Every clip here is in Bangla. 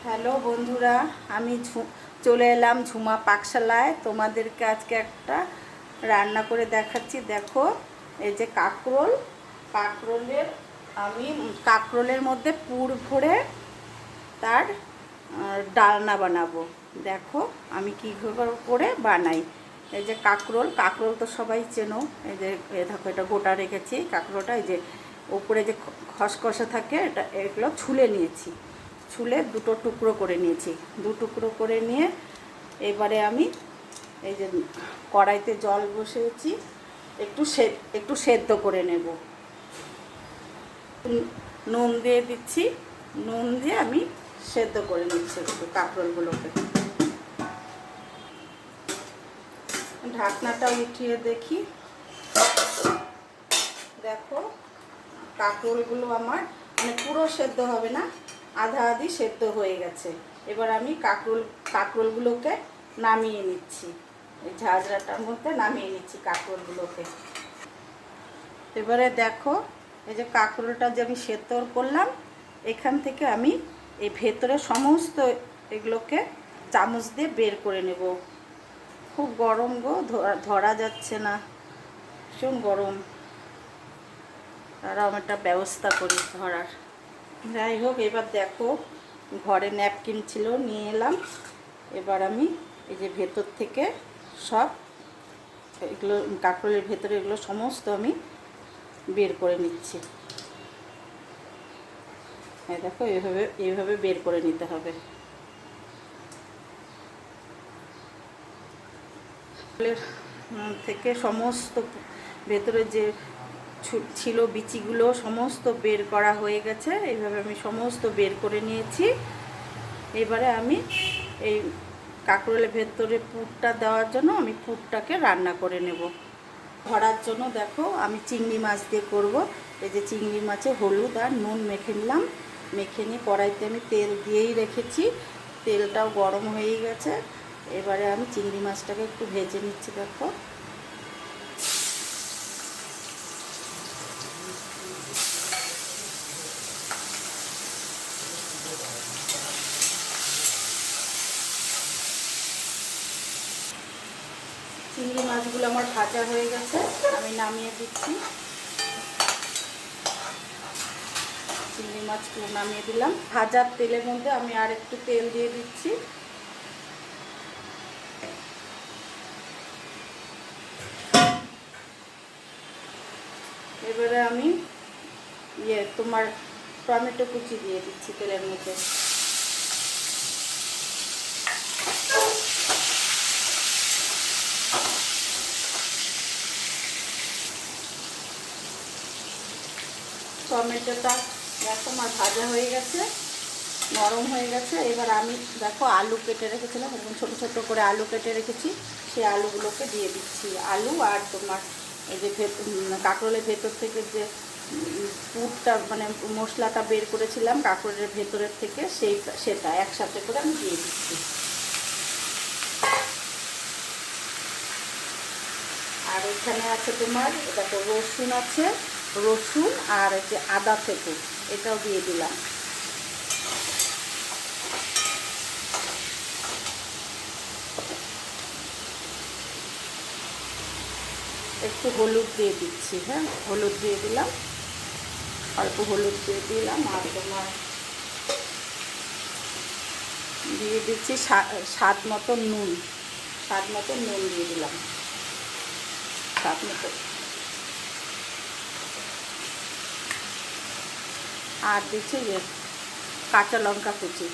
হ্যালো বন্ধুরা, আমি চলে এলাম ঝুমা পাকশালায়। তোমাদেরকে আজকে একটা রান্না করে দেখাচ্ছি। দেখো, এই যে কাঁকরোলের মধ্যে পুর ভরে তার ডালনা বানাবো। দেখো আমি কীভাবে করে বানাই। এই যে কাঁকরোল তো সবাই চেনো। এই যে দেখো, এটা গোটা রেখেছি কাঁকরোলটা। এই যে উপরে যে খসখসে থাকে, এগুলো ছুলে নিয়েছি। ছুলে দুটো টুকরো করে নিয়েছি। দু টুকরো করে নিয়ে এবারে আমি এই যে কড়াইতে জল বসিয়েছি, একটু সেদ্ধ করে নেব। নুন দিয়ে দিচ্ছি। নুন দিয়ে আমি সেদ্ধ করে নিচ্ছি একটু কাঁকরোলগুলোকে। ঢাকনাটা উঠিয়ে দেখি। দেখো, কাঁকরোলগুলো আমার পুরো সেদ্ধ হবে না, আধা আধি সেদ্ধ হয়ে গেছে। এবার আমি কাঁকরোলগুলোকে নামিয়ে নিচ্ছি। এই ঝাঁঝরাটার মধ্যে নামিয়ে নিচ্ছি কাঁকরোলগুলোকে। এবারে দেখো, এই যে কাঁকরোলটা যে আমি সেদ্ধ করলাম, এখান থেকে আমি এই ভেতরে সমস্ত এগুলোকে চামচ দিয়ে বের করে নেব। খুব গরম গো, ধরা যাচ্ছে না, ভীষণ গরম। তারা আমি একটা ব্যবস্থা করি ধরার। যাই হোক, এবার দেখো, ঘরে ন্যাপকিন ছিল, নিয়ে এলাম। এবার আমি এই যে ভেতর থেকে সব এগুলো, কাঁকরোলের ভেতরে এগুলো সমস্ত আমি বের করে নিচ্ছি। হ্যাঁ দেখো, এইভাবে বের করে নিতে হবে। থেকে সমস্ত ভেতরে যে ছিল বিচিগুলো সমস্ত বের করা হয়ে গেছে। এইভাবে আমি সমস্ত বের করে নিয়েছি। এবারে আমি এই কাঁকরোলের ভেতরে পুরটা দেওয়ার জন্য আমি পুরটাকে রান্না করে নেব। ধরার জন্য দেখো, আমি চিংড়ি মাছ দিয়ে করব। এই যে চিংড়ি মাছে হলুদ আর নুন মেখে নিলাম। মেখে নিয়ে কড়াইতে আমি তেল দিয়েই রেখেছি। তেলটাও গরম হয়ে গেছে। এবারে আমি চিংড়ি মাছটাকে একটু ভেজে নিচ্ছি। দেখো, চিংড়ি মাছগুলো আমার ভাজা হয়ে গেছে, আমি নামিয়ে দিচ্ছি। চিংড়ি মাছগুলো নামিয়ে দিলাম। ভাজার তেলের মধ্যে আমি আর একটু তেল দিয়ে দিচ্ছি। এবারে আমি তোমার টমেটো কুচি দিয়ে দিচ্ছি তেলের মধ্যে। টমেটোটা দেখো আমার ভাজা হয়ে গেছে, নরম হয়ে গেছে। এবার আমি দেখো আলু কেটে রেখেছিলাম, এবং ছোটো ছোটো করে আলু কেটে রেখেছি, সেই আলুগুলোকে দিয়ে দিচ্ছি। আলু আর তোমার এই যে কাঁকরোলের ভেতর থেকে যে পুরটা মশলাটা বের করেছিলাম কাঁকরোলের ভেতরের থেকে, সেটা একসাথে করে আমি দিয়ে দিচ্ছি। আর এখানে আছে তোমার দেখো রসুন আছে, রসুন আর যে আদা থেতো, এটাও দিয়ে দিলাম। একটু হলুদ দিয়ে দিচ্ছি। হ্যাঁ, হলুদ দিয়ে দিলাম, অল্প হলুদ দিয়ে দিলাম। আর তোমার দিয়ে দিচ্ছি স্বাদ মতো নুন দিয়ে দিলাম। স্বাদ মতো। আর দিচ্ছি যে কাঁচা লঙ্কা কুচি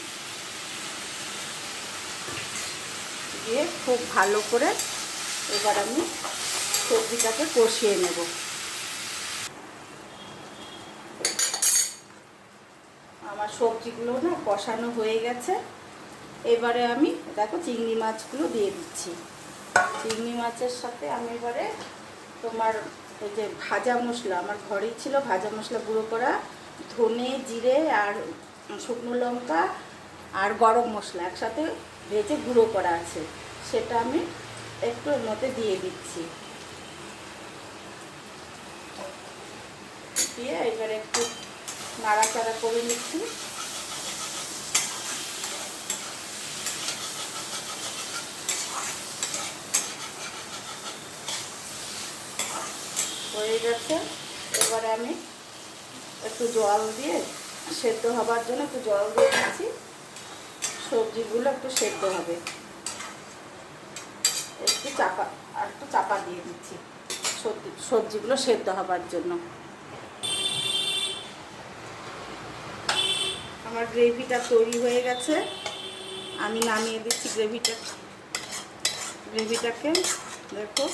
দিয়ে খুব ভালো করে এবার আমি সবজিটাকে কষিয়ে নেব। আমার সবজিগুলো না কষানো হয়ে গেছে। এবারে আমি দেখো চিংড়ি মাছগুলো দিয়ে দিচ্ছি। চিংড়ি মাছের সাথে আমি এবারে তোমার এই যে ভাজা মশলা, আমার ঘরেই ছিল ভাজা মশলা গুঁড়ো করা, ধনে জিরে আর শুকনো লঙ্কা আর গরম মশলা একসাথে ভেজে গুঁড়ো করা আছে, সেটা আমি একটু এর মধ্যে দিয়ে দিচ্ছি। দিয়ে এবারে একটু নাড়াচাড়া করে নিচ্ছি। গেছে। এবারে আমি একটু জল দিয়ে সেদ্ধ হবার জন্য একটু জল দিয়ে দিচ্ছি। সবজিগুলো একটু সেদ্ধ হবে, একটু চাপা দিয়ে দিচ্ছি সবজিগুলো সেদ্ধ হবার জন্য। আমার গ্রেভিটা তৈরি হয়ে গেছে, আমি নামিয়ে দিচ্ছি গ্রেভিটাকে। দেখো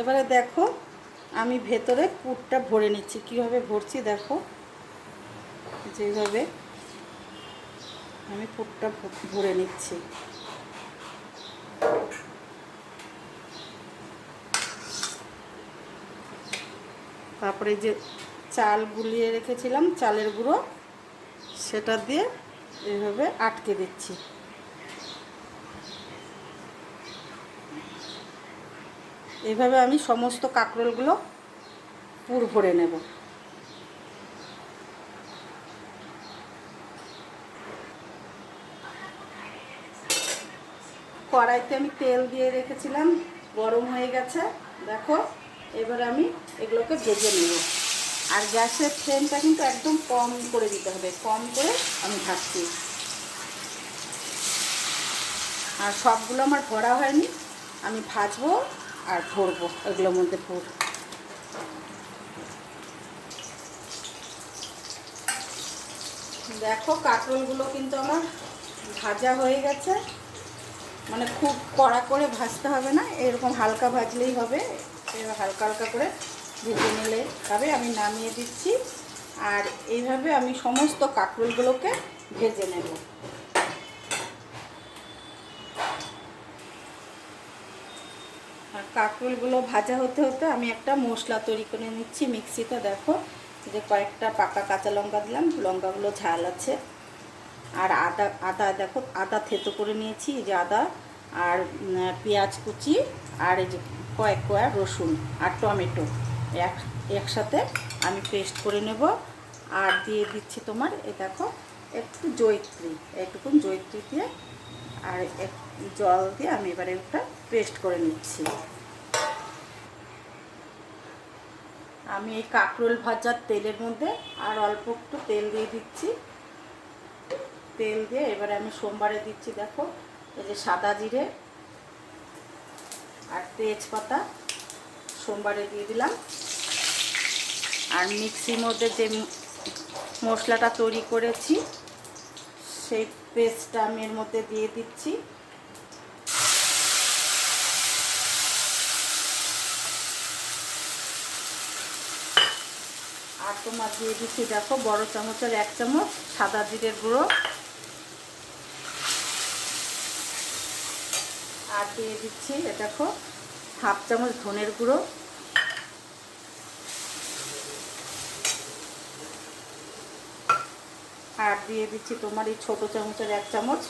এবারে দেখো আমি ভেতরে পুরটা ভরে নিচ্ছি। কীভাবে ভরছি দেখো, যেভাবে আমি পুরটা ভরে নিচ্ছি। তারপরে যে চাল গুলিয়ে রেখেছিলাম, চালের গুঁড়ো, সেটা দিয়ে এইভাবে আটকে দিচ্ছি। এইভাবে আমি সমস্ত কাঁকরোলগুলো পুর ভরে নেব। কড়াইতে আমি তেল দিয়ে রেখেছিলাম, গরম হয়ে গেছে দেখো। এবারে আমি এগুলোকে ভেজে নেব। আর গ্যাসের ফ্লেমটা কিন্তু একদম কম করে দিতে হবে, কম করে আমি ভাজছি। আর সবগুলো আমার ভরা হয়নি, আমি ভাজবো আর ভরবো এগুলোর মধ্যে পুর। দেখো কাঁকরোলগুলো কিন্তু আমার ভাজা হয়ে গেছে, মানে খুব কড়া করে ভাজতে হবে না, এরকম হালকা ভাজলেই হবে। এবার হালকা হালকা করে ভেজে নিলে হবে। আমি নামিয়ে দিচ্ছি। আর এইভাবে আমি সমস্ত কাঁকরোলগুলোকে ভেজে নেব। আর কাঁকরোলগুলো ভাজা হতে হতে আমি একটা মশলা তৈরি করে নিচ্ছি মিক্সিতে। দেখো যে কয়েকটা পাকা কাঁচা লঙ্কা দিলাম, লঙ্কাগুলো ঝাল আছে। আর আদা দেখো, আদা থেতো করে নিয়েছি, এই যে আদা, আর পেঁয়াজ কুচি, আর এই যে কয়েক কোয়া রসুন আর টমেটো একসাথে আমি পেস্ট করে নেব। আর দিয়ে দিচ্ছি তোমার এই দেখো একটু জয়িত্রী, এইটুকুন জয়িত্রী দিয়ে আর জল দিয়ে আমি এবারে একটা পেস্ট করে নিচ্ছি। আমি এই কাঁকরোল ভাজার তেলের মধ্যে আর অল্প একটু তেল দিয়ে দিচ্ছি। তেল দিয়ে এবারে আমি সোমবারে দিচ্ছি দেখো এই যে সাদা জিরে আর তেজপাতা সোমবারে দিয়ে দিলাম। আর মিক্সির মধ্যে যে মশলাটা তৈরি করেছি সেই পেস্টটা আমি এর মধ্যে দিয়ে দিচ্ছি। আর তোমার দিয়ে দিচ্ছি দেখো বড় চামচের 1 চামচ সাদা জিরের গুঁড়ো। আর দিয়ে দিচ্ছি দেখো হাফ চামচ ধনের গুঁড়ো। আর দিয়ে দিচ্ছি তোমার এই ছোটো চামচের 1 চামচ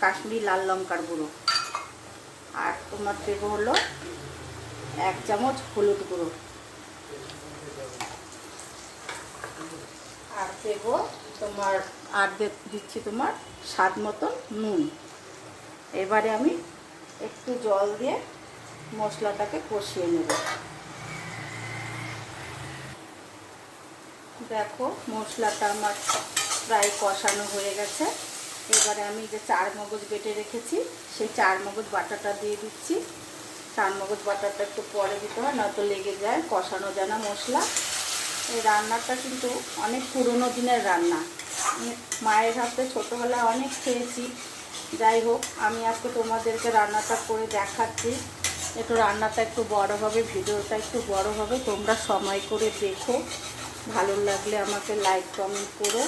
কাশ্মীরি লাল লঙ্কার গুঁড়ো। আর তোমার দেব হলো 1 চামচ হলুদ গুঁড়ো। আর দেব তোমার দিচ্ছি তোমার স্বাদ মতন নুন। এবারে আমি একটু জল দিয়ে মশলাটাকে কষিয়ে নেব। দেখো মশলাটা আমার প্রায় কষানো হয়ে গেছে। এবারে আমি যে 4 মগজ বেটে রেখেছি সেই 4 মগজ বাটাটা দিয়ে দিচ্ছি। 4 মগজ বাটাটা একটু পরে দিতে হয়, নয়তো লেগে যায়, কষানো যায় না মশলা। এই রান্নাটা কিন্তু অনেক পুরনো দিনের রান্না, মায়ের হাতে ছোটোবেলায় অনেক খেয়েছি। যাই হোক আমি আজকে তোমাদেরকে রান্নাটা করে দেখাচ্ছি। একটু রান্নাটা একটু বড় হবে, ভিডিওটা একটু বড় হবে, তোমরা সময় করে দেখো। ভালো লাগলে আমাকে লাইক কমেন্ট করো।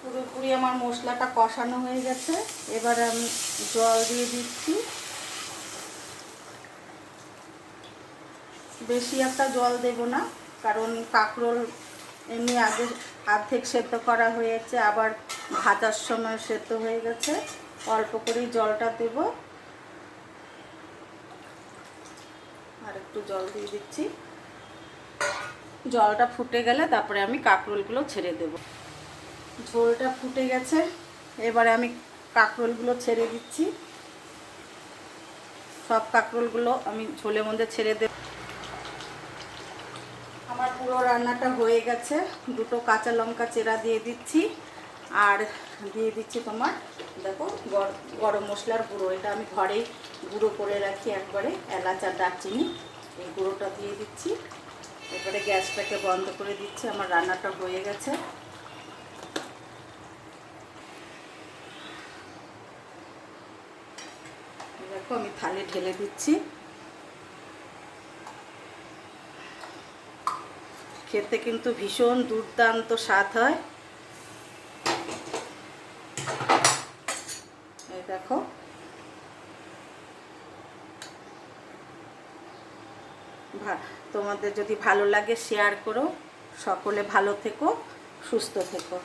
পুরোপুরি আমার মশলাটা কষানো হয়ে গেছে। এবার আমি জল দিয়ে দিচ্ছি। বেশি একটা জল দেব না, কারণ কাঁকরোল এমনি আগে অর্ধেক সেদ্ধ করা হয়েছে, আবার ভাজার সময় সেদ্ধ হয়ে গেছে। অল্প করেই জলটা দেব। আর একটু জল দিয়ে দিচ্ছি। জলটা ফুটে গেলে তারপরে আমি কাঁকরোলগুলো ছেড়ে দেব। ঝোলটা ফুটে গেছে, এবারে আমি কাঁকরোলগুলো ছেড়ে দিচ্ছি। সব কাঁকরোলগুলো আমি ঝোলের মধ্যে ছেড়ে দেব। আমার পুরো রান্নাটা হয়ে গেছে। দুটো কাঁচা লঙ্কা চেরা দিয়ে দিচ্ছি, আর দিয়ে দিচ্ছি তোমার দেখো গরম মশলার গুঁড়ো। এটা আমি ঘরেই গুঁড়ো করে রাখি একবারে, এলাচ আর দারচিনি, এই গুঁড়োটা দিয়ে দিচ্ছি। এবারে গ্যাসটাকে বন্ধ করে দিচ্ছি, আমার রান্নাটা হয়ে গেছে। দেখো আমি থালে ঢেলে দিচ্ছি। খেতে কিন্তু ভীষণ দুর্দান্ত স্বাদ হয়। এই দেখো, তোমাদের যদি ভালো লাগে শেয়ার করো। সকলে ভালো থেকো, সুস্থ থেকো।